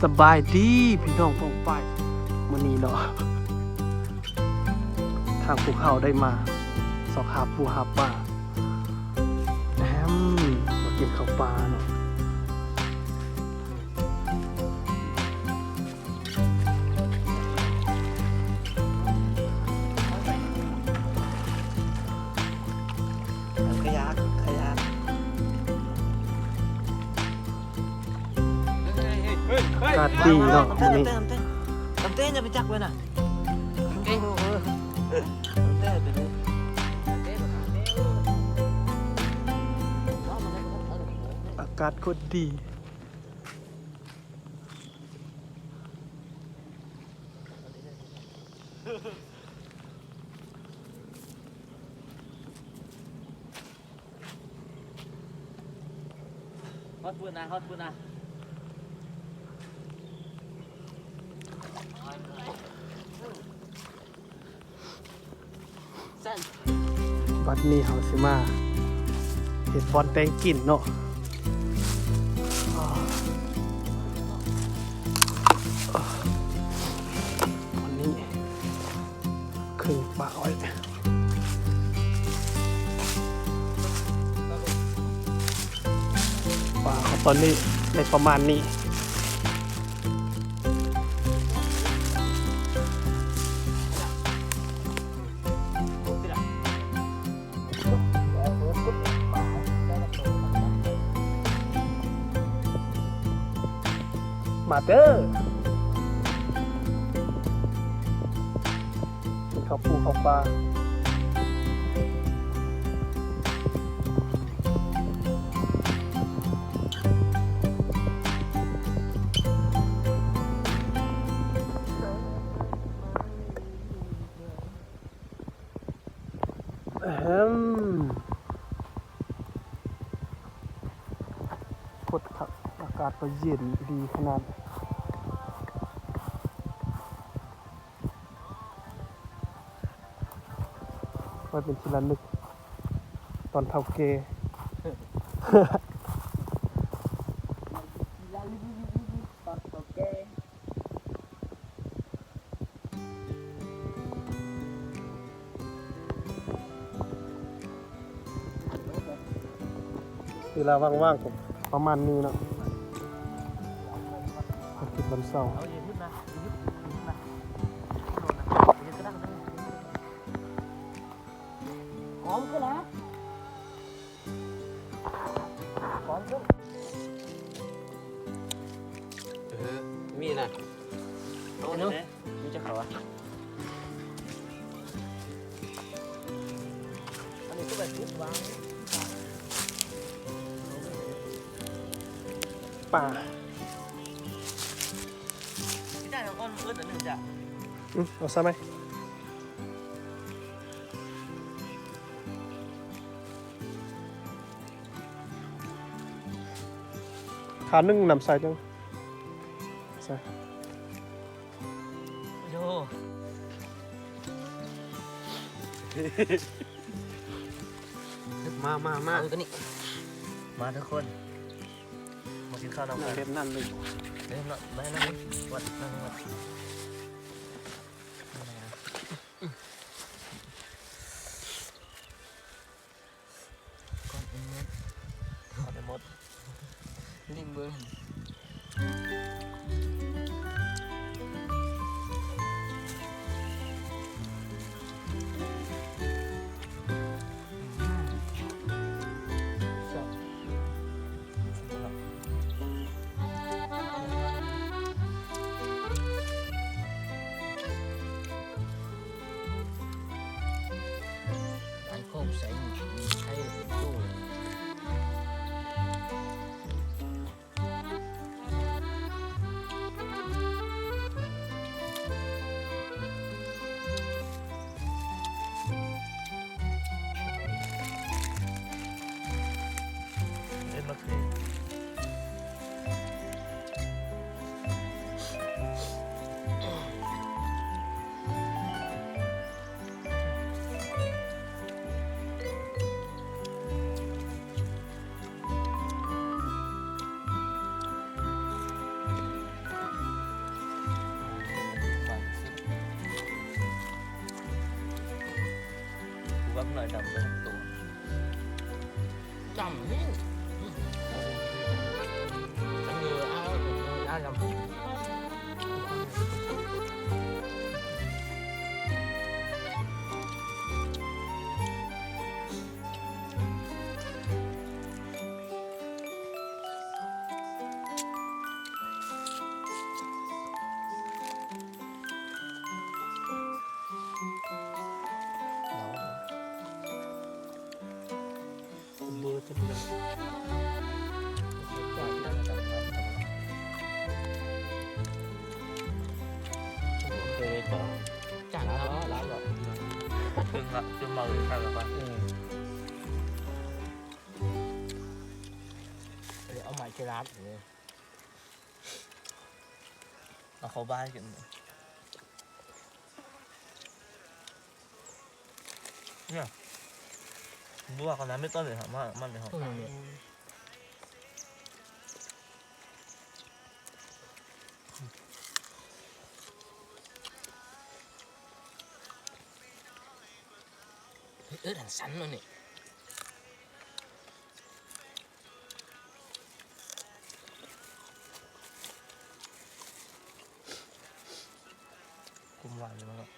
สบายดีพี่น้องป้องไปวันนี้เนาะทางภูเขาได้มาสอบหาปูหาปลามากินข้าวปลาเนาะขยักอากาศดีเนาะวันนี้ ตำเต้นจะไปจักไว้น่ะตำเต้ไปเลยอากาศก็ดีฮอตปืนนะวันนี้เขาสิมาเห็ดบอลแตงกินเนาะวันนี้ครึ่งปลาอ้อยปลาเขาตอนนี้ในประมาณนี้มาเด้อกินข้าวปูข้าวปลากดขับอากาศก็เย็นดีขนาดไว้เป็นทีละนึกตอนเท่าเกเวลาว่างๆผมประมาณนี้เนาะอาทิตย์วันเสาร์หอมขึ้นนะหอมขึ้นมีนะโอ้เนาะมีจะเขาอ่ะอันนี้ก็แบบทุกวางป่าที่ได้เราก้อนมืดอันหนึ่งจ้ะเอาซะไหมขานึ่งนำใส่จังใส่โยมาตัวนี้มาทุกคนมากินข้าวน้ำกัน เล่นนั่นเลย เล่นนั่นวัดนั่งวัดก้อนหมดลิงเบอร์ หน่อยดำเลยตัว จำนี่อันนี้อ้าวจำ เบอร์จะเป็น เคยต่อ จัง ร้าน เนาะ ร้านหรอ ซึ่งละซึ่งมาเลยข้างละป่ะ เดี๋ยวเอาไม้ที่รัดเลย เอาเขาบ้านกันเนี่ยรู้ว่าเขานั้นไม่ต้นเลยครับมันเลยครับ เนี่ยดันสันเลยนี่ คุมหวานเลยมั้งครับ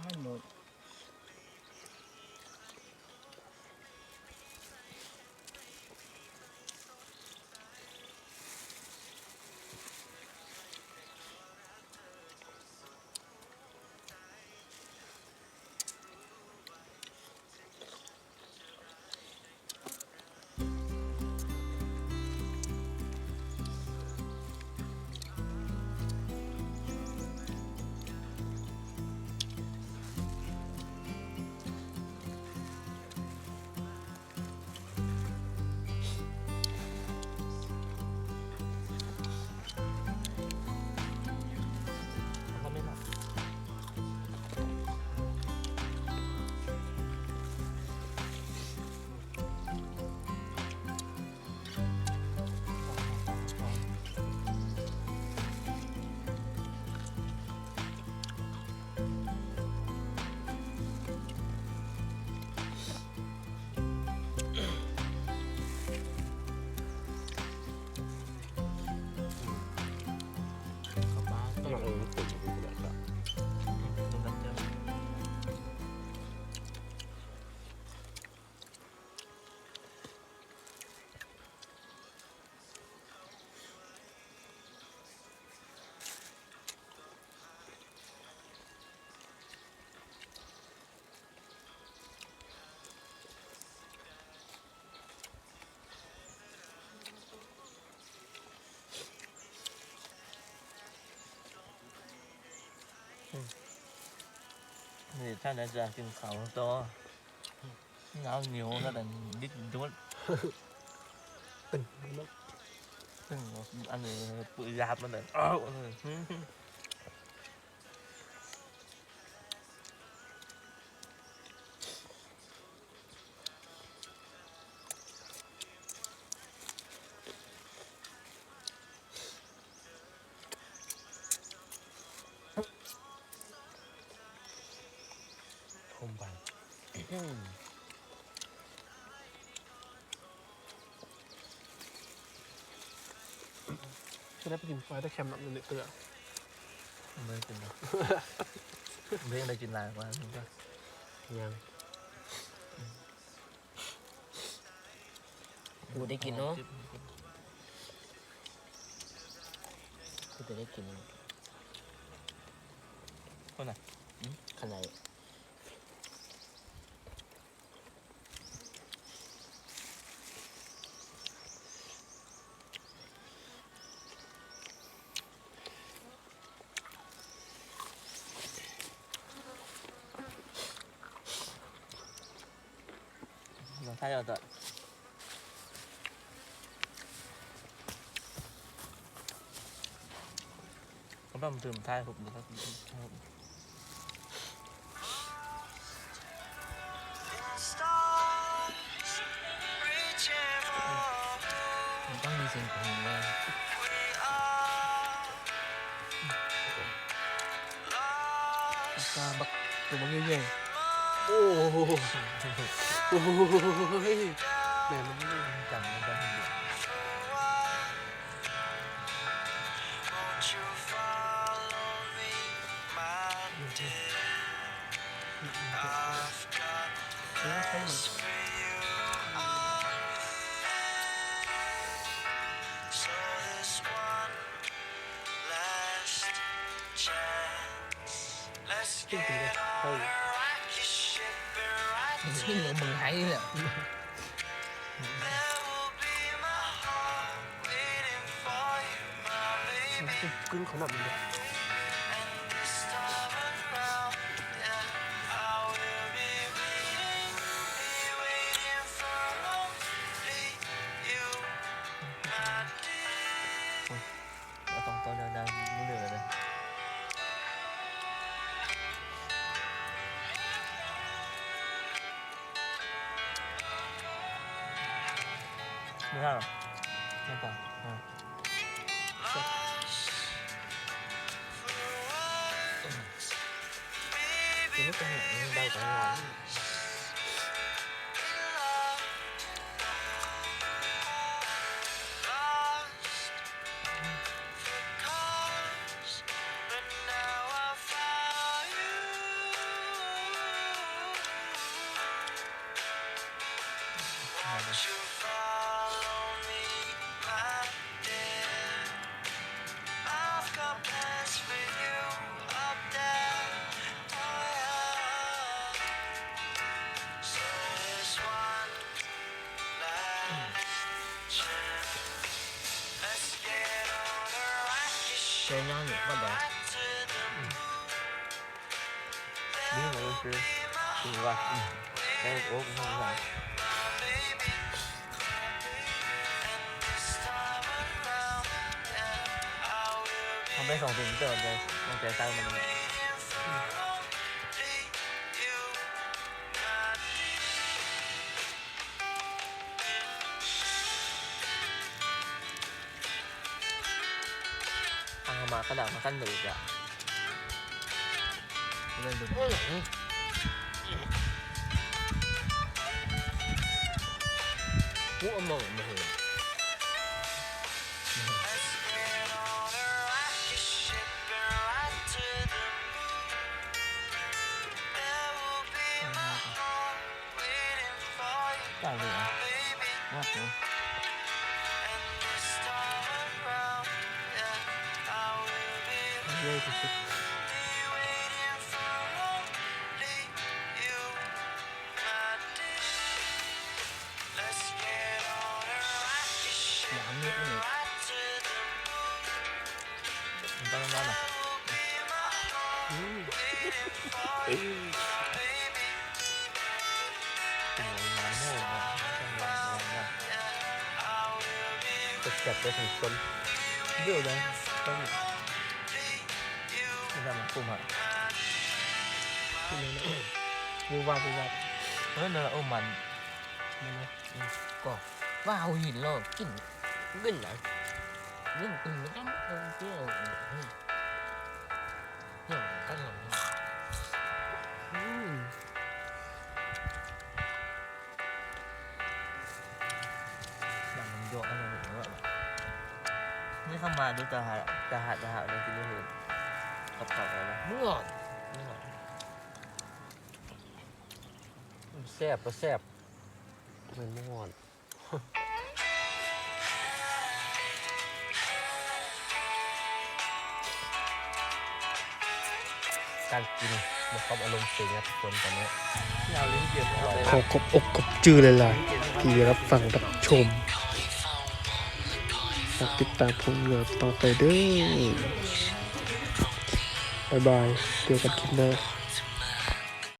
ไม่หมด เขาไม่หนัก เข้าบ้าน ต้องเอาไปติดอยู่แบบนั้น มันนักเยอะ นี่ท่านอาจารย์กินเขาตัวเงาเหนียวแล้วแต่ดิบดุด ตึงแล้ว ซึ่งอันนี้ปุ๋ยยาบมันเลยอ้าวทมไป จะได้ไปกินไฟได้แคมป์หนักหนึ่งเตือ ไม่กินหรอกไม่ได้กินลายกว่านึงก็ ยัง กูได้กินเนาะกูจะได้กิน คนไหน ขนาดเราใช่เราจะเขาแบบตื่นท้ายผมนะครับ Stars ปากกาบักตัวบักใหญ่ โอ้โห ๆโอ้ยแม่มันไม่ จังมันก็ทำดี แล้วใช้มัน จริงๆเลยเฮ้ย มันชิ่งเหมือนเมืองไทยเลย กึ่งขนาดนี้เลย เราต้องตอนดังๆรู้เรื่องเลย ไม่ได้หรอไม่ต่างคือไม่เป็นหนังได้จังหวะ เจ้าย่างอยู่ก็ได้ นี่มันคือจริงว่าได้โอ้ไม่ใช่ทำไป2 ถึงเติมเลยต้องใจตั้งมันมากระดับมาขั้นหนึ่งอ่ะเล่นดูผู้อมงมาเห็น ต่างเลยอ่ะว่าเนาะ เลยสุด น้ำนิดนึง มันต้องร้อนอ่ะ เป็นน้ำโม่นะต้องวางนะจะจับไปถึงคนเดี๋ยวนะต้องไม่ทำมันปุ่มอ่ะ ที่นี่นะวูบวาบวูบวาบ เฮ้ยนั่นแหละโอ้มัน มันนะ ก็ว้าวหินโลกกินกินอะไรยิ่งกินไม่ได้เที่ยวอย่างกันหรอ ดังมันโยกอะไรแบบนี้ไม่เข้ามาดูจะหาอะไรกินไม่เห็นกับอะไรนะ เมื่อ แซ่บก็แซ่บ มันไม่หอน การกินมีความอารมณ์เสียนะทุกคนตอนนี้ยาวลิ้นเกียบอร่อย ขอขอบอกขอบจื้อหลายๆที่รับฟังรับชมฝากติดตามผลงานต่อไปเด้อบ๊ายบายเจอกันคลิปหน้า